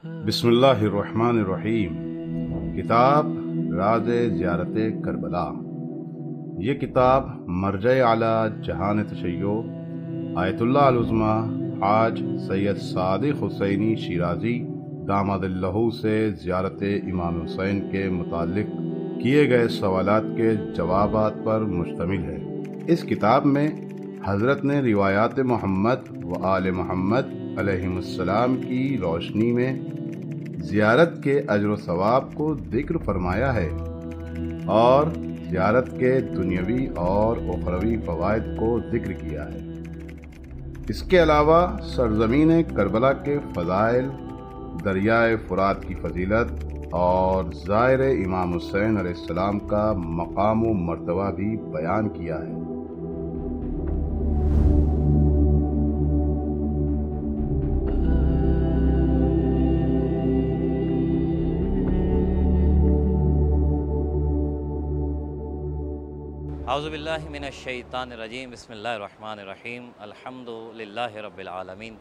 بسم اللہ الرحمن الرحیم۔ کتاب راز زیارت کربلا۔ یہ کتاب مرجع اعلی جہان تشیع آیت اللہ العظمیٰ حاج سید صادق حسینی شیرازی داماد اللہ سے زیارت امام حسین کے متعلق کیے گئے سوالات کے جوابات پر مشتمل ہے۔ اس کتاب میں حضرت نے روایات محمد و آل محمد علیہم السلام کی روشنی میں زیارت کے اجر و ثواب کو ذکر فرمایا ہے اور زیارت کے دنیاوی اور اخروی فوائد کو ذکر کیا ہے۔ اس کے علاوہ سرزمین کربلا کے فضائل، دریائے فرات کی فضیلت اور زائر امام حسین علیہ السلام کا مقام و مرتبہ بھی بیان کیا ہے۔ اعوذ باللہ من الشیطان الرجیم، بسم اللہ الرحمن الرحیم۔ الحمد للہ رب العالمین،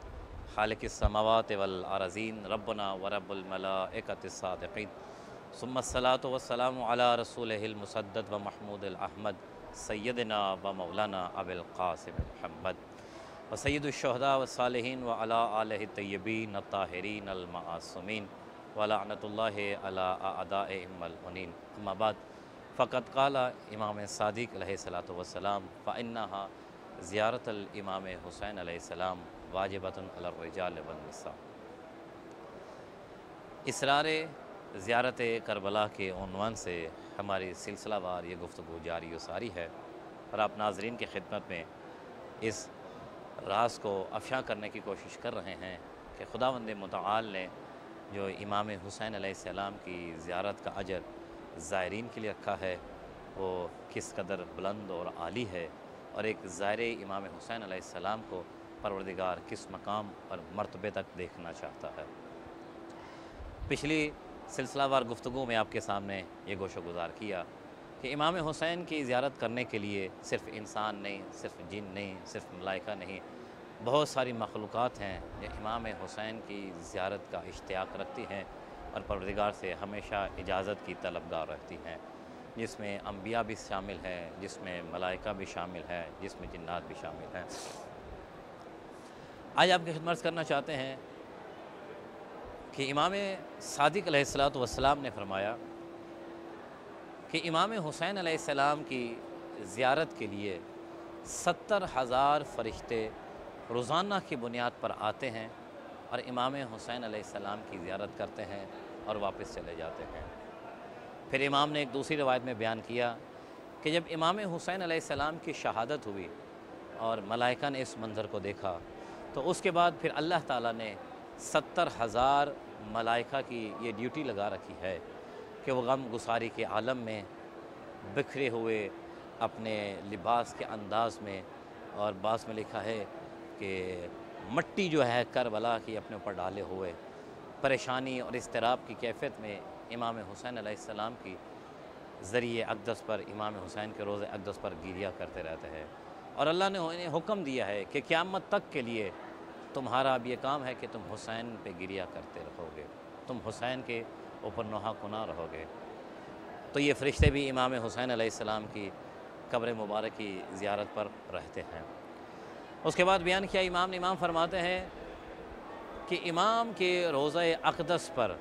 خالق السماوات والارضین، ربنا ورب الملائکۃ الصادقین، ثم الصلاۃ والسلام علی رسولہ المسدد و محمود الاحمد، سیدنا و مولانا ابی القاسم محمد و سید الشہداء والصالحین و علی آلہ الطیبین الطاہرین المعصومین و لعنۃ اللہ علی اعدائہم الملعونین۔ اما بعد، فقط قال امام صادق علیہ السلام فإنها زیارت الامام حسین علیہ السلام واجبۃ علی الرجال والنساء۔ اسرار زیارت کربلا کے عنوان سے ہماری سلسلہ وار یہ گفتگو جاری و ساری ہے، اور آپ ناظرین کی خدمت میں اس راز کو افشاں کرنے کی کوشش کر رہے ہیں کہ خداوند متعال نے جو امام حسین علیہ السلام کی زیارت کا اجر زائرین کے لیے رکھا ہے وہ کس قدر بلند اور عالی ہے، اور ایک زائر امام حسین علیہ السلام کو پروردگار کس مقام اور مرتبے تک دیکھنا چاہتا ہے۔ پچھلی سلسلہ وار گفتگو میں آپ کے سامنے یہ گوش و گزار کیا کہ امام حسین کی زیارت کرنے کے لیے صرف انسان نہیں، صرف جن نہیں، صرف ملائکہ نہیں، بہت ساری مخلوقات ہیں جو امام حسین کی زیارت کا اشتیاق رکھتی ہیں اور پروردگار سے ہمیشہ اجازت کی طلبگار رہتی ہیں، جس میں انبیاء بھی شامل ہیں، جس میں ملائکہ بھی شامل ہیں، جس میں جنات بھی شامل ہیں۔ آج آپ کی خدمت کرنا چاہتے ہیں کہ امام صادق علیہ السلام نے فرمایا کہ امام حسین علیہ السلام کی زیارت کے لیے 70,000 فرشتے روزانہ کی بنیاد پر آتے ہیں اور امام حسین علیہ السلام کی زیارت کرتے ہیں اور واپس چلے جاتے ہیں۔ پھر امام نے ایک دوسری روایت میں بیان کیا کہ جب امام حسین علیہ السلام کی شہادت ہوئی اور ملائکہ نے اس منظر کو دیکھا تو اس کے بعد پھر اللہ تعالیٰ نے 70,000 ملائکہ کی یہ ڈیوٹی لگا رکھی ہے کہ وہ غم گساری کے عالم میں بکھرے ہوئے اپنے لباس کے انداز میں، اور بعض میں لکھا ہے کہ مٹی جو ہے کربلا کی اپنے اوپر ڈالے ہوئے، پریشانی اور اضطراب کی کیفیت میں امام حسین علیہ السلام کی ذریعہ اقدس پر، امام حسین کے روضہ اقدس پر گریہ کرتے رہتے ہیں، اور اللہ نے انہیں حکم دیا ہے کہ قیامت تک کے لیے تمہارا اب یہ کام ہے کہ تم حسین پہ گریہ کرتے رہو گے، تم حسین کے اوپر نوحہ کنا رہو گے۔ تو یہ فرشتے بھی امام حسین علیہ السلام کی قبر مبارک کی زیارت پر رہتے ہیں۔ اس کے بعد بیان کیا امام فرماتے ہیں کہ امام کے روضہ اقدس پر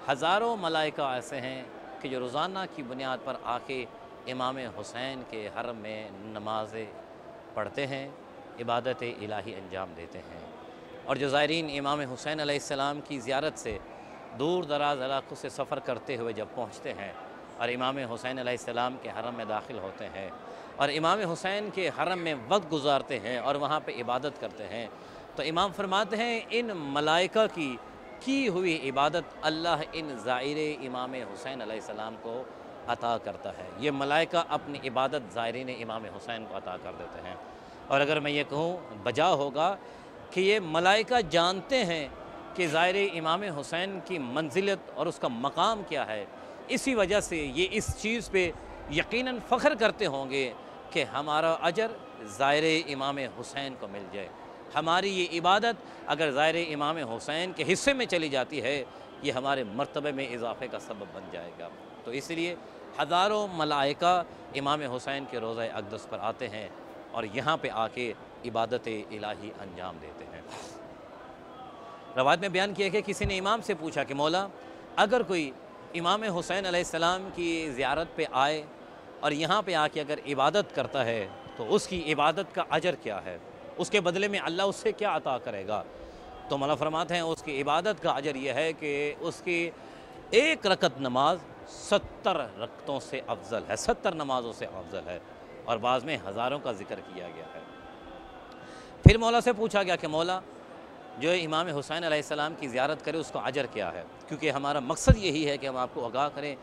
ہزاروں ملائکہ ایسے ہیں کہ جو روزانہ کی بنیاد پر آ کے امام حسین کے حرم میں نمازیں پڑھتے ہیں، عبادت الہی انجام دیتے ہیں، اور جو زائرین امام حسین علیہ السلام کی زیارت سے دور دراز علاقوں سے سفر کرتے ہوئے جب پہنچتے ہیں اور امام حسین علیہ السلام کے حرم میں داخل ہوتے ہیں اور امام حسین کے حرم میں وقت گزارتے ہیں اور وہاں پہ عبادت کرتے ہیں، تو امام فرماتے ہیں ان ملائکہ کی ہوئی عبادت اللہ ان زائر امام حسین علیہ السلام کو عطا کرتا ہے۔ یہ ملائکہ اپنی عبادت زائرین امام حسین کو عطا کر دیتے ہیں، اور اگر میں یہ کہوں بجا ہوگا کہ یہ ملائکہ جانتے ہیں کہ زائر امام حسین کی منزلت اور اس کا مقام کیا ہے، اسی وجہ سے یہ اس چیز پہ یقیناً فخر کرتے ہوں گے کہ ہمارا اجر زائر امام حسین کو مل جائے۔ ہماری یہ عبادت اگر ظاہر امام حسین کے حصے میں چلی جاتی ہے یہ ہمارے مرتبے میں اضافے کا سبب بن جائے گا۔ تو اس لیے ہزاروں ملائکہ امام حسین کے روضہ اقدس پر آتے ہیں اور یہاں پہ آ کے عبادت الہی انجام دیتے ہیں۔ روایت میں بیان کیا کہ کسی نے امام سے پوچھا کہ مولا اگر کوئی امام حسین علیہ السلام کی زیارت پہ آئے اور یہاں پہ آ کے اگر عبادت کرتا ہے تو اس کی عبادت کا اجر کیا ہے، اس کے بدلے میں اللہ اس سے کیا عطا کرے گا؟ تو مولا فرماتے ہیں اس کی عبادت کا اجر یہ ہے کہ اس کی ایک رکعت نماز 70 رکعتوں سے افضل ہے، 70 نمازوں سے افضل ہے، اور بعض میں ہزاروں کا ذکر کیا گیا ہے۔ پھر مولا سے پوچھا گیا کہ مولا جو امام حسین علیہ السلام کی زیارت کرے اس کا اجر کیا ہے؟ کیونکہ ہمارا مقصد یہی ہے کہ ہم آپ کو آگاہ کریں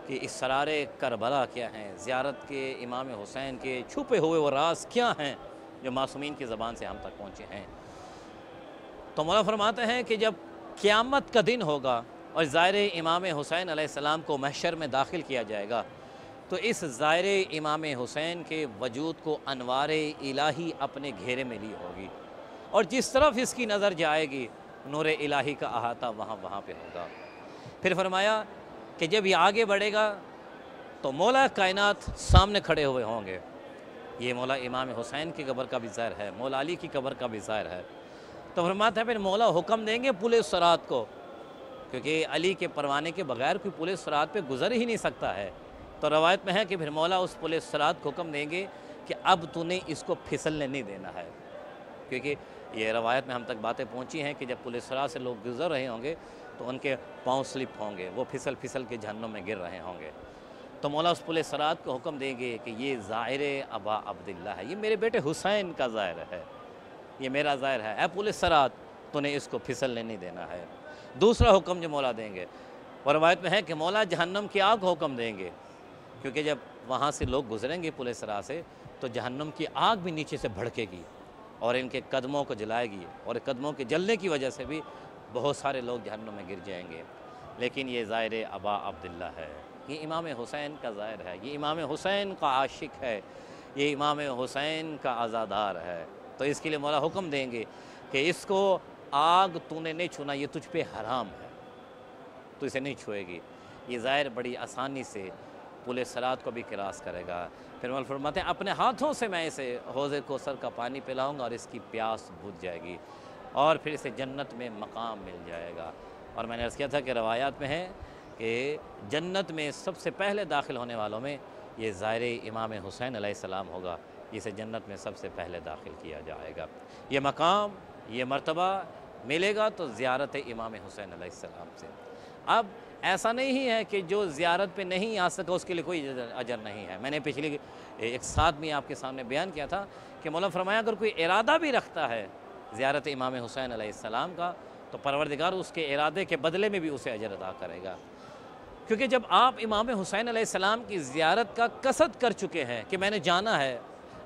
کہ اسرار کربلا کیا ہیں، زیارت کے امام حسین کے چھپے ہوئے وہ راز کیا ہیں جو معصومین کی زبان سے ہم تک پہنچے ہیں۔ تو مولا فرماتے ہیں کہ جب قیامت کا دن ہوگا اور ظاہر امام حسین علیہ السلام کو محشر میں داخل کیا جائے گا تو اس ظاہر امام حسین کے وجود کو انوار الہی اپنے گھیرے میں لی ہوگی، اور جس طرف اس کی نظر جائے گی نور الہی کا احاطہ وہاں پہ ہوگا۔ پھر فرمایا کہ جب یہ آگے بڑھے گا تو مولا کائنات سامنے کھڑے ہوئے ہوں گے۔ یہ مولا امام حسین کی قبر کا بھی ظاہر ہے، مولا علی کی قبر کا بھی ظاہر ہے۔ تو فرماتا ہے پھر مولا حکم دیں گے پل صراط کو، کیونکہ علی کے پروانے کے بغیر کوئی پل صراط پہ گزر ہی نہیں سکتا ہے۔ تو روایت میں ہے کہ پھر مولا اس پل صراط کو حکم دیں گے کہ اب تو نے اس کو پھسلنے نہیں دینا ہے، کیونکہ یہ روایت میں ہم تک باتیں پہنچی ہیں کہ جب پل صراط سے لوگ گزر رہے ہوں گے تو ان کے پاؤں سلپ ہوں گے، وہ پھسل کے جہنم میں گر رہے ہوں گے۔ تو مولا اس پل صراط کو حکم دیں گے کہ یہ ظاہر ابا عبداللہ ہے، یہ میرے بیٹے حسین کا ظاہر ہے، یہ میرا ظاہر ہے، اے پل صراط تو نے اس کو پھسلنے نہیں دینا ہے۔ دوسرا حکم جو مولا دیں گے، اور روایت میں ہے کہ مولا جہنم کی آگ حکم دیں گے، کیونکہ جب وہاں سے لوگ گزریں گے پل صراط سے تو جہنم کی آگ بھی نیچے سے بھڑکے گی اور ان کے قدموں کو جلائے گی، اور قدموں کے جلنے کی وجہ سے بھی بہت سارے لوگ جہنم میں گر جائیں گے۔ لیکن یہ ظاہر ابا عبداللہ ہے، یہ امام حسین کا ظاہر ہے، یہ امام حسین کا عاشق ہے، یہ امام حسین کا عزادار ہے۔ تو اس کے لیے مولا حکم دیں گے کہ اس کو آگ تو نے نہیں چھونا، یہ تجھ پہ حرام ہے، تو اسے نہیں چھوئے گی۔ یہ ظاہر بڑی آسانی سے پل صراط کو بھی کراس کرے گا۔ پھر مولا فرماتے ہیں اپنے ہاتھوں سے میں اسے حوض کوثر کا پانی پلاؤں گا اور اس کی پیاس بجھ جائے گی، اور پھر اسے جنت میں مقام مل جائے گا۔ اور میں نے عرض کیا تھا کہ روایات میں ہے کہ جنت میں سب سے پہلے داخل ہونے والوں میں یہ ظاہر امام حسین علیہ السلام ہوگا، جسے جنت میں سب سے پہلے داخل کیا جائے گا۔ یہ مقام، یہ مرتبہ ملے گا تو زیارت امام حسین علیہ السلام سے۔ اب ایسا نہیں ہے کہ جو زیارت پہ نہیں آ سکا اس کے لیے کوئی اجر نہیں ہے۔ میں نے پچھلی ایک ساتھ میں آپ کے سامنے بیان کیا تھا کہ مولا فرمایا اگر کوئی ارادہ بھی رکھتا ہے زیارت امام حسین علیہ السلام کا تو پروردگار اس کے ارادے کے بدلے میں بھی اسے اجر ادا کرے گا، کیونکہ جب آپ امام حسین علیہ السلام کی زیارت کا قصد کر چکے ہیں کہ میں نے جانا ہے،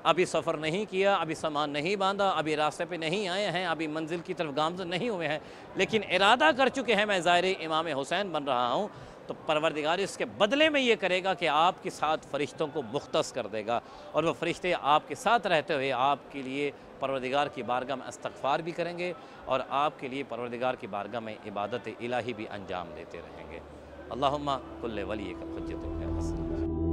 ابھی سفر نہیں کیا، ابھی سامان نہیں باندھا، ابھی راستے پہ نہیں آئے ہیں، ابھی منزل کی طرف گامزن نہیں ہوئے ہیں، لیکن ارادہ کر چکے ہیں میں ظاہر امام حسین بن رہا ہوں، تو پروردگار اس کے بدلے میں یہ کرے گا کہ آپ کے ساتھ فرشتوں کو مختص کر دے گا، اور وہ فرشتے آپ کے ساتھ رہتے ہوئے آپ کے لیے پروردگار کی بارگاہ میں استغفار بھی کریں گے اور آپ کے لیے پروردگار کی بارگاہ میں عبادت الہی بھی انجام دیتے رہیں گے۔ اللہم کل ولیک حجت ابن حسن۔